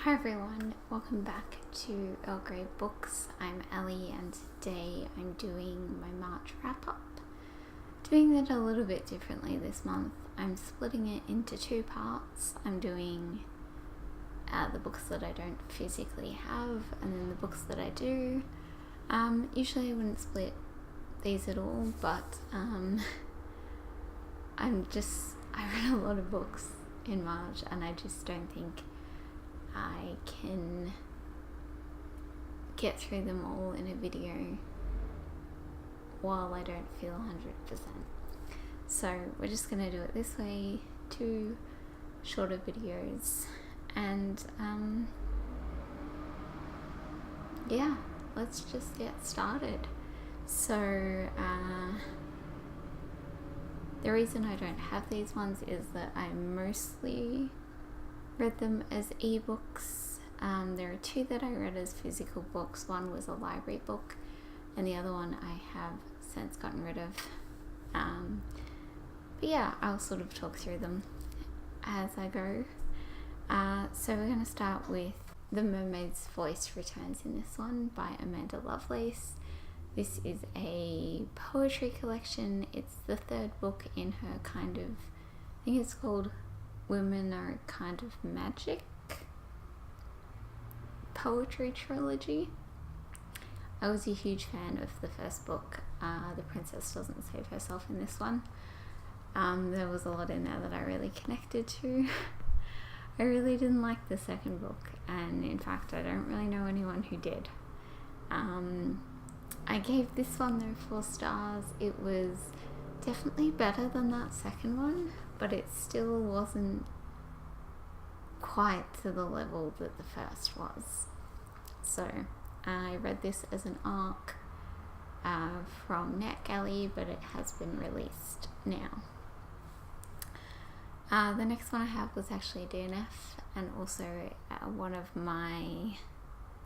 Hi everyone, welcome back to Earl Grey Books. I'm Ellie and today I'm doing my March wrap up. Doing it a little bit differently this month. I'm splitting it into two parts. I'm doing the books that I don't physically have and then the books that I do. Usually I wouldn't split these at all, but I read a lot of books in March and I just don't think I can get through them all in a video while I don't feel 100%. So we're just going to do it this way, two shorter videos, and yeah, let's just get started. So the reason I don't have these ones is that I mostly read them as ebooks. There are two that I read as physical books. One was a library book and the other one I have since gotten rid of. But yeah, I'll sort of talk through them as I go. So we're going to start with The Mermaid's Voice Returns in this one by Amanda Lovelace. This is a poetry collection. It's the third book in her kind of, I think it's called Women Are Kind of Magic poetry trilogy. I was a huge fan of the first book. The princess doesn't save herself in this one. There was a lot in there that I really connected to. I really didn't like the second book, and in fact I don't really know anyone who did. I gave this one though 4 stars. It was definitely better than that second one, but it still wasn't quite to the level that the first was. So I read this as an ARC from NetGalley, but it has been released now. The next one I have was actually a DNF and also one of my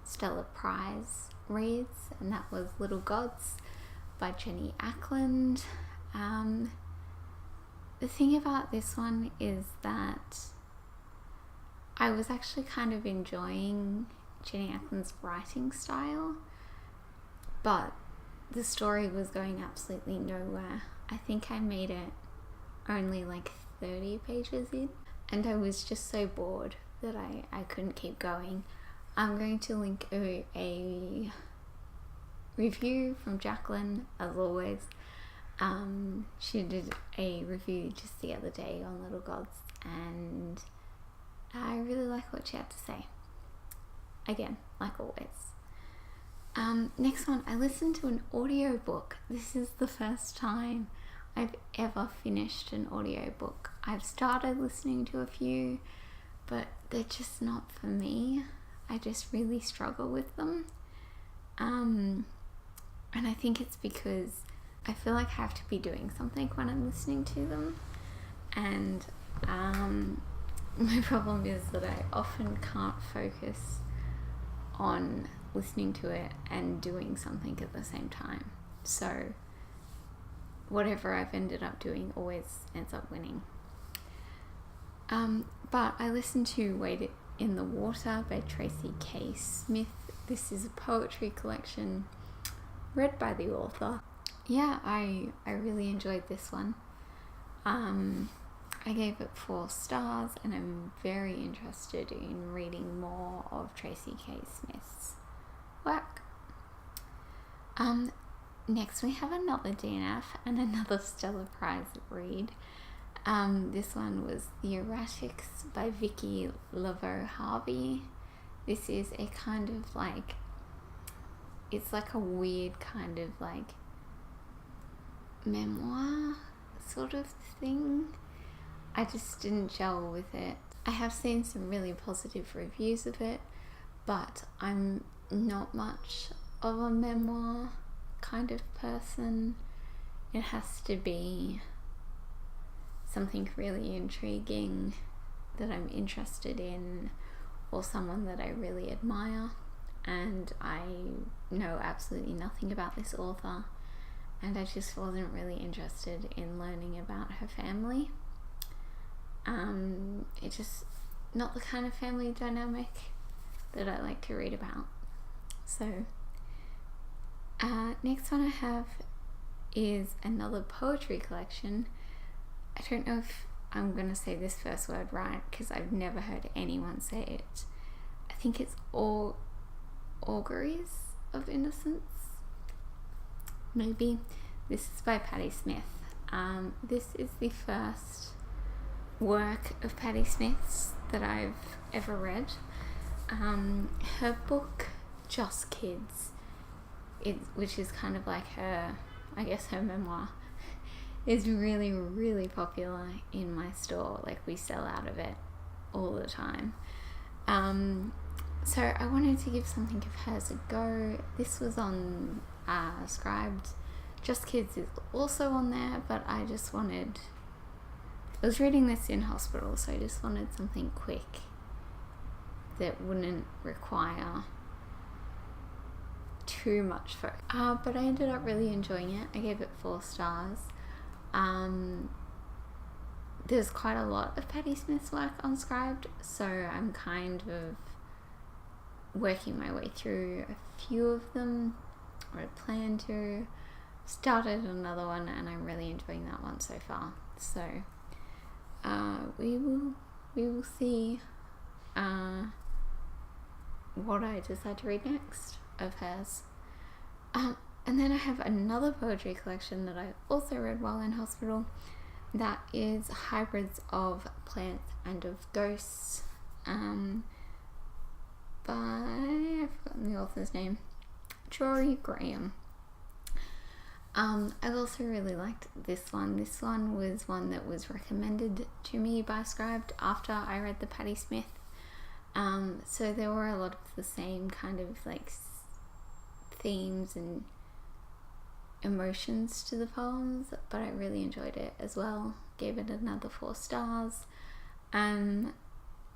Stellar Prize reads, and that was Little Gods by Jenny Ackland. The thing about this one is that I was actually kind of enjoying Jenny Ackland's writing style, but the story was going absolutely nowhere. I think I made it only like 30 pages in, and I was just so bored that I couldn't keep going. I'm going to link a review from Jacqueline, as always. She did a review just the other day on Little Gods, and I really like what she had to say. Again, like always. Next one, I listened to an audiobook. This is the first time I've ever finished an audiobook. I've started listening to a few, but they're just not for me. I just really struggle with them. And I think it's because I feel like I have to be doing something when I'm listening to them. And my problem is that I often can't focus on listening to it and doing something at the same time. So whatever I've ended up doing always ends up winning. But I listened to Wade in the Water by Tracy K. Smith. This is a poetry collection read by the author. Yeah, I really enjoyed this one. I gave it 4 stars and I'm very interested in reading more of Tracy K. Smith's work. Next we have another DNF and another Stellar Prize read. This one was The Erratics by Vicky Laveau Harvey. This is a kind of like, it's like a weird kind of like memoir sort of thing. I just didn't gel with it. I have seen some really positive reviews of it, but I'm not much of a memoir kind of person. It has to be something really intriguing that I'm interested in, or someone that I really admire, and I know absolutely nothing about this author, and I just wasn't really interested in learning about her family. It's just not the kind of family dynamic that I like to read about. So next one I have is another poetry collection. I don't know if I'm going to say this first word right because I've never heard anyone say it. I think it's auguries of innocence. Maybe. This is by Patti Smith. This is the first work of Patti Smith's that I've ever read. Her book Just Kids, which is kind of like her, I guess her memoir, is really, really popular in my store. Like, we sell out of it all the time. So I wanted to give something of hers a go. This was on Scribed. Just Kids is also on there, but I was reading this in hospital, so I just wanted something quick that wouldn't require too much focus. But I ended up really enjoying it. I gave it 4 stars. There's quite a lot of Patti Smith's work on Scribed, so I'm kind of working my way through a few of them, or I plan to. Started another one and I'm really enjoying that one so far. So we will see what I decide to read next of hers. And then I have another poetry collection that I also read while in hospital. That is Hybrids of Plants and of Ghosts, by, I've forgotten the author's name, Jory Graham. I also really liked this one. This one was one that was recommended to me by Scribed after I read the Patti Smith. So there were a lot of the same kind of like themes and emotions to the poems, but I really enjoyed it as well. Gave it another 4 stars. And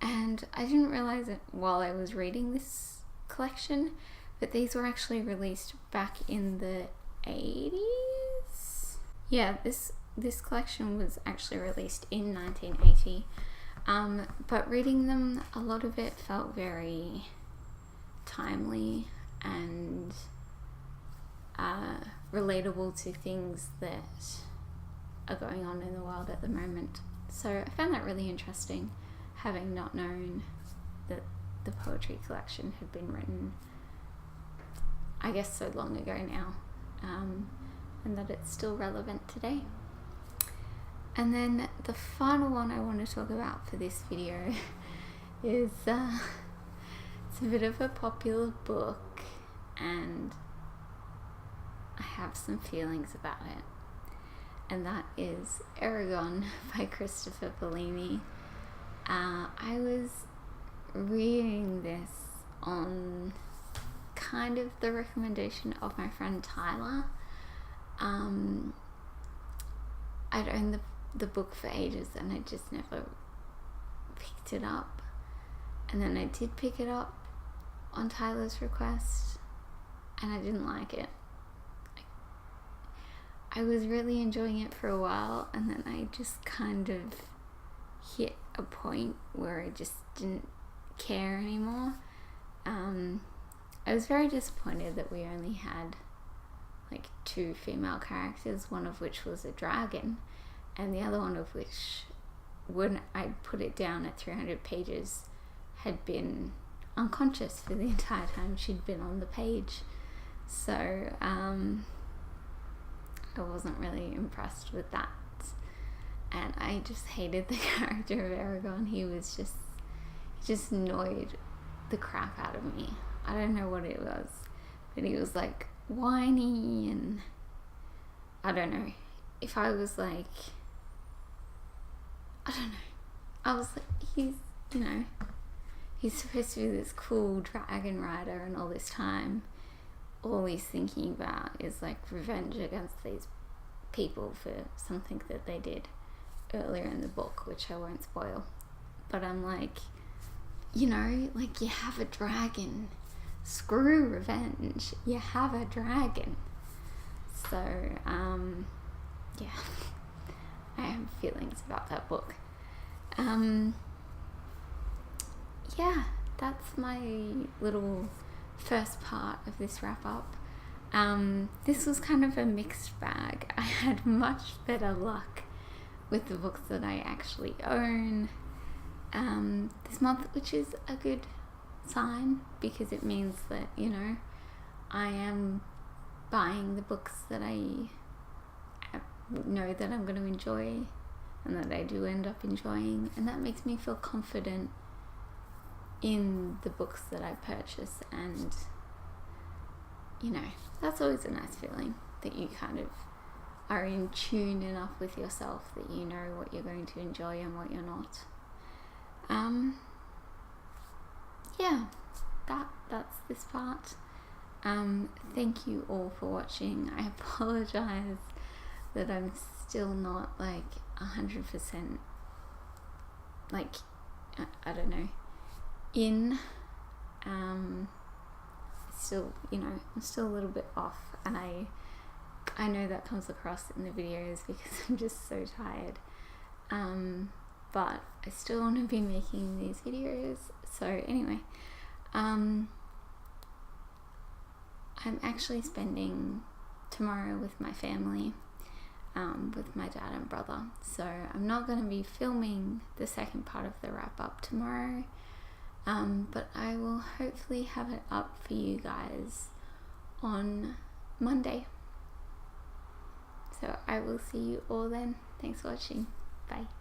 I didn't realize it while I was reading this collection, but these were actually released back in the 80s. Yeah, this collection was actually released in 1980. But reading them, a lot of it felt very timely and relatable to things that are going on in the world at the moment. So I found that really interesting, having not known that the poetry collection had been written, I guess, so long ago now, and that it's still relevant today. And then the final one I want to talk about for this video is it's a bit of a popular book and I have some feelings about it, and that is Eragon by Christopher Bellini. I was reading this on kind of the recommendation of my friend Tyler. I'd owned the book for ages and I just never picked it up, and then I did pick it up on Tyler's request and I didn't like it. I was really enjoying it for a while, and then I just kind of hit a point where I just didn't care anymore. I was very disappointed that we only had like 2 female characters, one of which was a dragon, and the other one of which, when I put it down at 300 pages, had been unconscious for the entire time she'd been on the page. So I wasn't really impressed with that, and I just hated the character of Eragon. He just annoyed the crap out of me. I don't know what it was, but he was like whiny, and I don't know, if I was like, I don't know, I was like, he's supposed to be this cool dragon rider, and all this time all he's thinking about is like revenge against these people for something that they did earlier in the book, which I won't spoil. But I'm like, like, you have a dragon, screw revenge, you have a dragon. So yeah, I have feelings about that book. Yeah, that's my little first part of this wrap up. This was kind of a mixed bag. I had much better luck with the books that I actually own this month, which is a good sign because it means that, you know, I am buying the books that I know that I'm going to enjoy and that I do end up enjoying, and that makes me feel confident in the books that I purchase. And, you know, that's always a nice feeling, that you kind of are in tune enough with yourself that you know what you're going to enjoy and what you're not. Yeah, that's this part. Thank you all for watching. I apologize that I'm still not like 100% like, I don't know, in still, you know, I'm still a little bit off, and I know that comes across in the videos because I'm just so tired, but I still want to be making these videos. So anyway, I'm actually spending tomorrow with my family, with my dad and brother, so I'm not going to be filming the second part of the wrap up tomorrow, but I will hopefully have it up for you guys on Monday. So I will see you all then. Thanks for watching. Bye.